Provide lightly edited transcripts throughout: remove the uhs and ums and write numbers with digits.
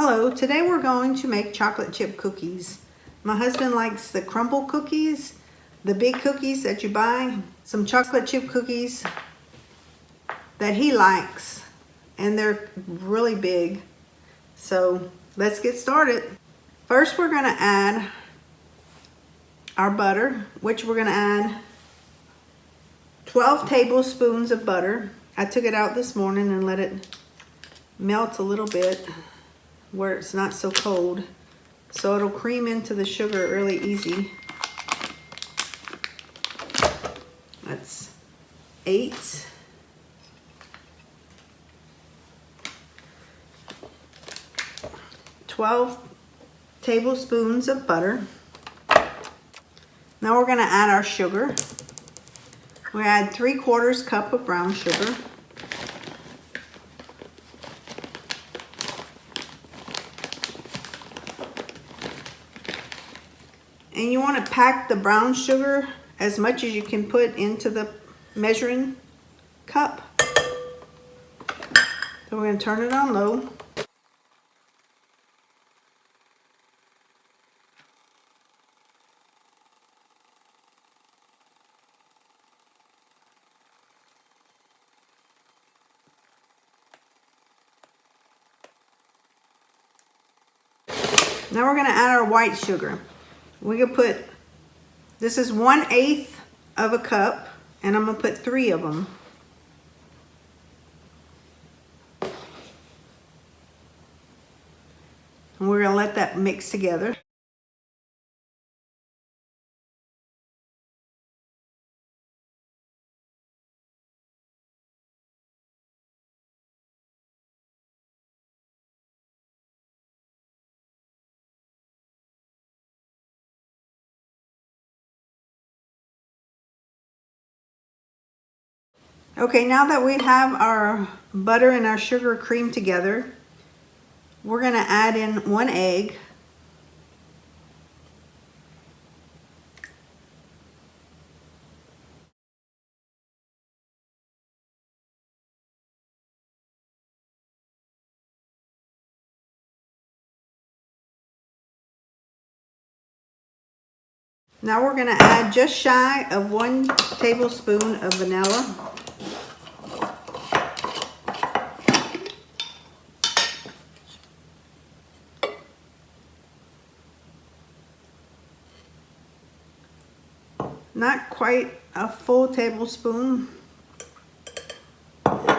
Hello, today we're going to make chocolate chip cookies. My husband likes the crumble cookies, the big cookies that you buy, some chocolate chip cookies that he likes, and they're really big. So let's get started. First we're gonna add our butter, which we're gonna add 12 tablespoons of butter. I took it out this morning and let it melt a little bit where it's not so cold, so it'll cream into the sugar really easy. That's 12 tablespoons of butter. Now we're going to add our sugar. We add 3/4 cup of brown sugar. And you want to pack the brown sugar as much as you can put into the measuring cup. So we're going to turn it on low. Now we're going to add our white sugar. We can put, this is 1/8 of a cup, and I'm going to put 3 of them. And we're going to let that mix together. Okay, now that we have our butter and our sugar creamed together, we're going to add in 1 egg. Now we're going to add just shy of 1 tablespoon of vanilla. Not quite a full tablespoon. Now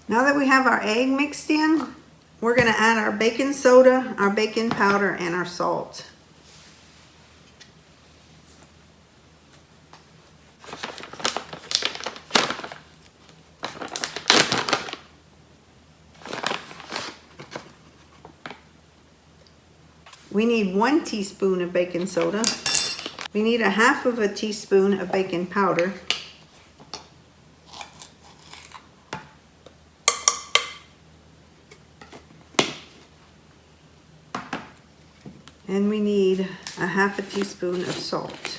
that we have our egg mixed in, we're going to add our baking soda, our baking powder, and our salt. We need 1 teaspoon of baking soda. We need 1/2 teaspoon of baking powder. And we need 1/2 teaspoon of salt.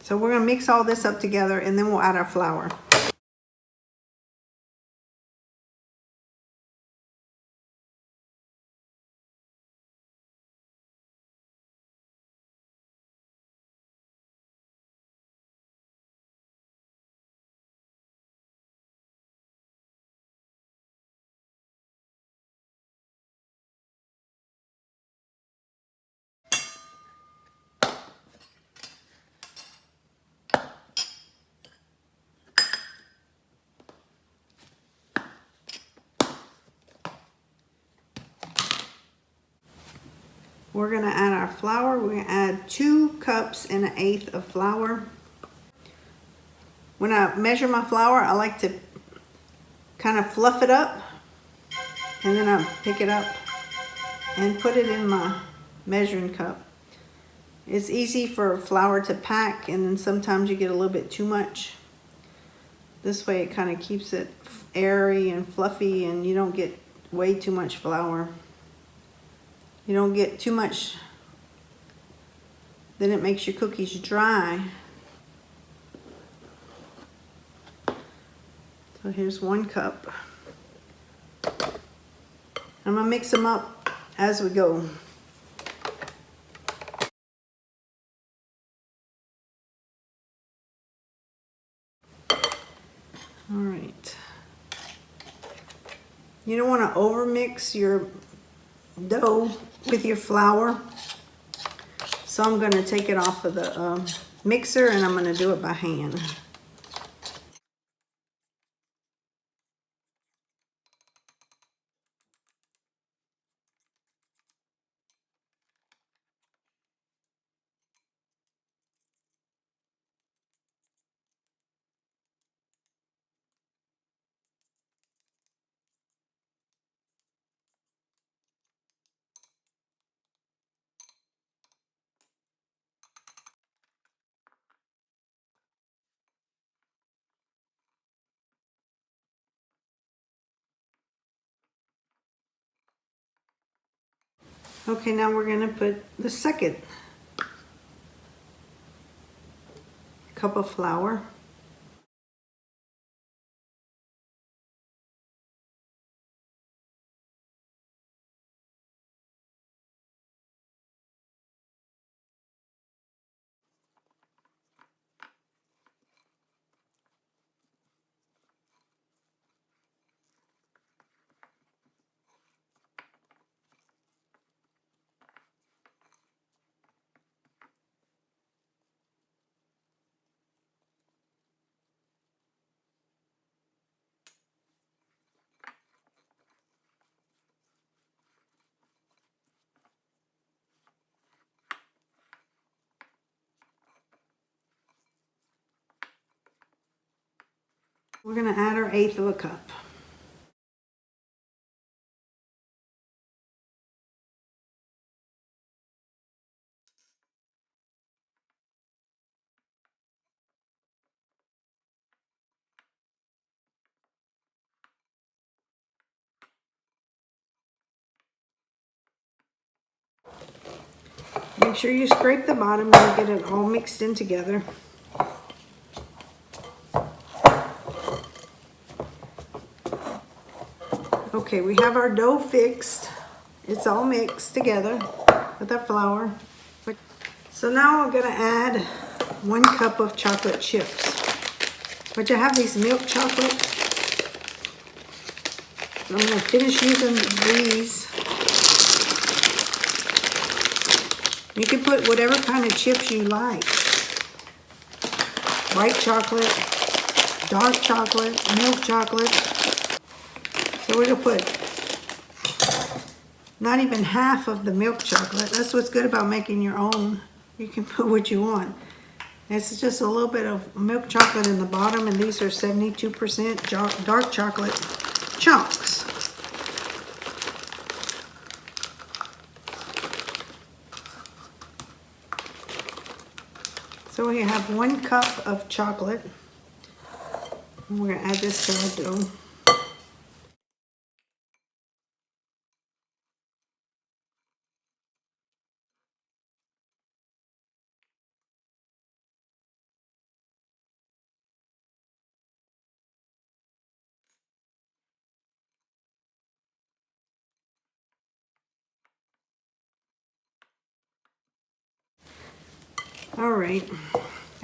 So we're going to mix all this up together, and then we'll add our flour. We're going to add our flour. We're going to add 2 cups and 1/8 of flour. When I measure my flour, I like to kind of fluff it up, and then I pick it up and put it in my measuring cup. It's easy for flour to pack, and then sometimes you get a little bit too much. This way it kind of keeps it airy and fluffy, and you don't get way too much flour. You don't get too much then it makes your cookies dry. So here's 1 cup. I'm gonna mix them up as we go. All right. You don't want to overmix your dough with your flour. So I'm going to take it off of the mixer and I'm going to do it by hand. Okay, now we're going to put the second cup of flour. We're going to add our 1/8 of a cup. Make sure you scrape the bottom and get it all mixed in together. Okay, we have our dough fixed. It's all mixed together with our flour. So now we're gonna add 1 cup of chocolate chips. But I have these milk chocolate. I'm gonna finish using these. You can put whatever kind of chips you like. White chocolate, dark chocolate, milk chocolate. So we're gonna put not even half of the milk chocolate. That's what's good about making your own. You can put what you want. It's just a little bit of milk chocolate in the bottom, and these are 72% dark chocolate chunks. So we have 1 cup of chocolate. And we're gonna add this to our dough. All right,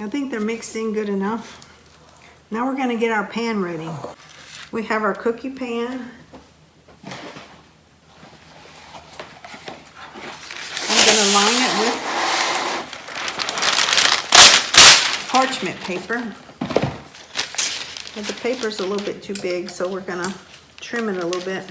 I think they're mixed in good enough. Now we're gonna get our pan ready. We have our cookie pan. I'm gonna line it with parchment paper. But the paper's a little bit too big, so we're gonna trim it a little bit.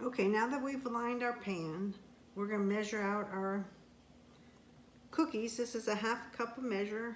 Okay, now that we've lined our pan, we're going to measure out our cookies. This is a 1/2 cup of measure.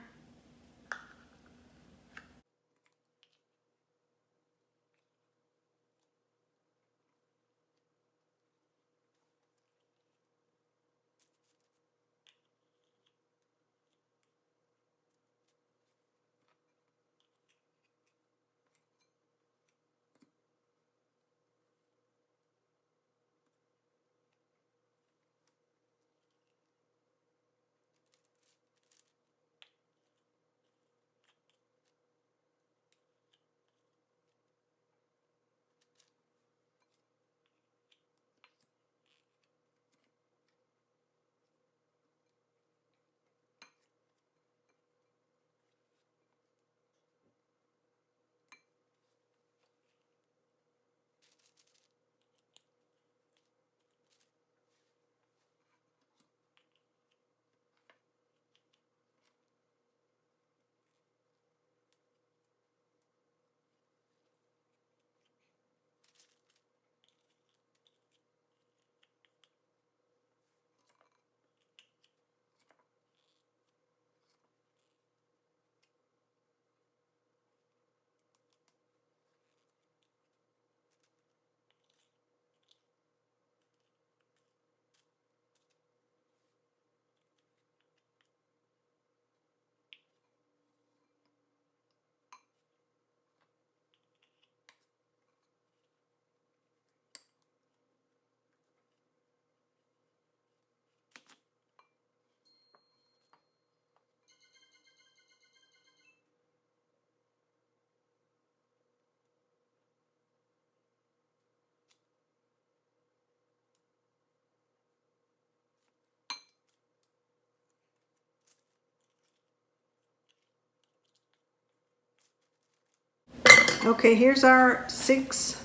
Okay, here's our 6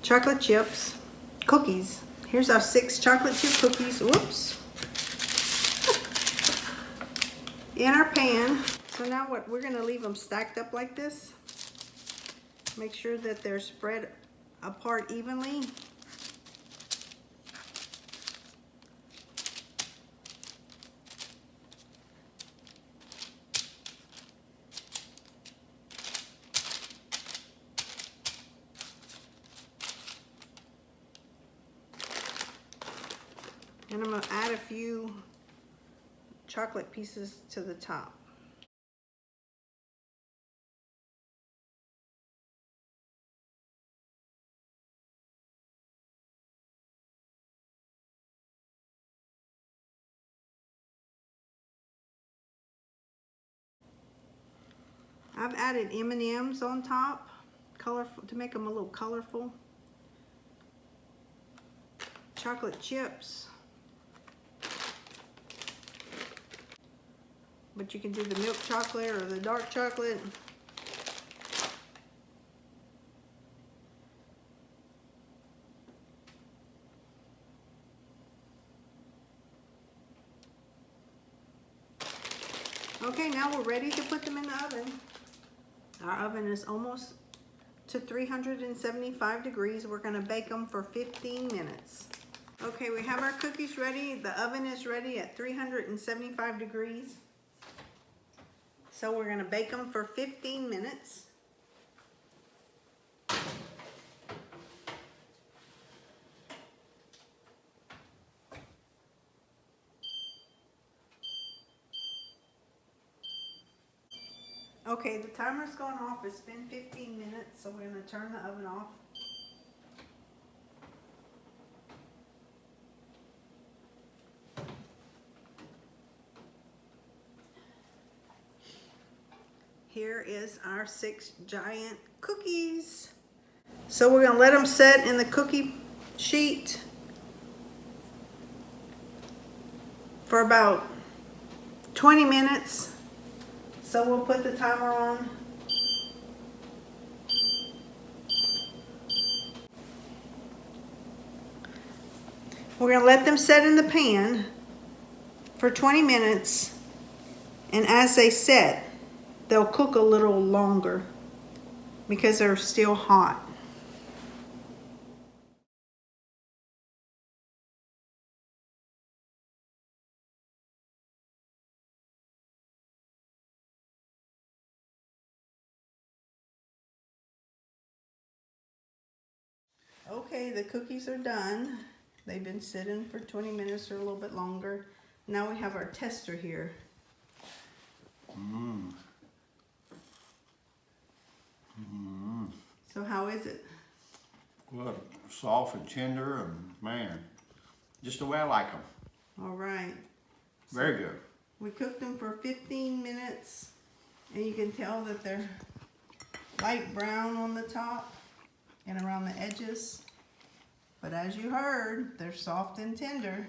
chocolate chips cookies. Here's our 6 chocolate chip cookies. Whoops. In our pan. So now what, we're gonna leave them stacked up like this. Make sure that they're spread apart evenly. And I'm gonna add a few chocolate pieces to the top. I've added M&Ms on top, colorful, to make them a little colorful. Chocolate chips. But you can do the milk chocolate or the dark chocolate. Okay, now we're ready to put them in the oven. Our oven is almost to 375 degrees. We're gonna bake them for 15 minutes. Okay, we have our cookies ready. The oven is ready at 375 degrees. So we're gonna bake them for 15 minutes. Okay, the timer's gone off. It's been 15 minutes, so we're gonna turn the oven off. Here is our 6 giant cookies. So we're gonna let them set in the cookie sheet for about 20 minutes. So we'll put the timer on. We're gonna let them set in the pan for 20 minutes, and as they set, they'll cook a little longer because they're still hot. Okay, the cookies are done. They've been sitting for 20 minutes or a little bit longer. Now we have our tester here. So how is it? Good, soft and tender, and man, just the way I like them. All right. Very good. We cooked them for 15 minutes, and you can tell that they're light brown on the top and around the edges. But as you heard, they're soft and tender.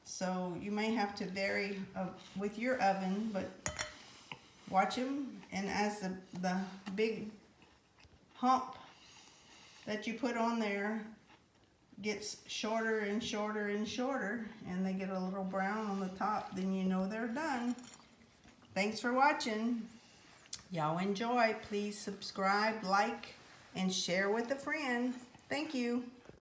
So you may have to vary with your oven, but watch them. And as the big hump that you put on there gets shorter and shorter and shorter, and they get a little brown on the top, then you know they're done. Thanks for watching. Y'all enjoy. Please subscribe, like, and share with a friend. Thank you.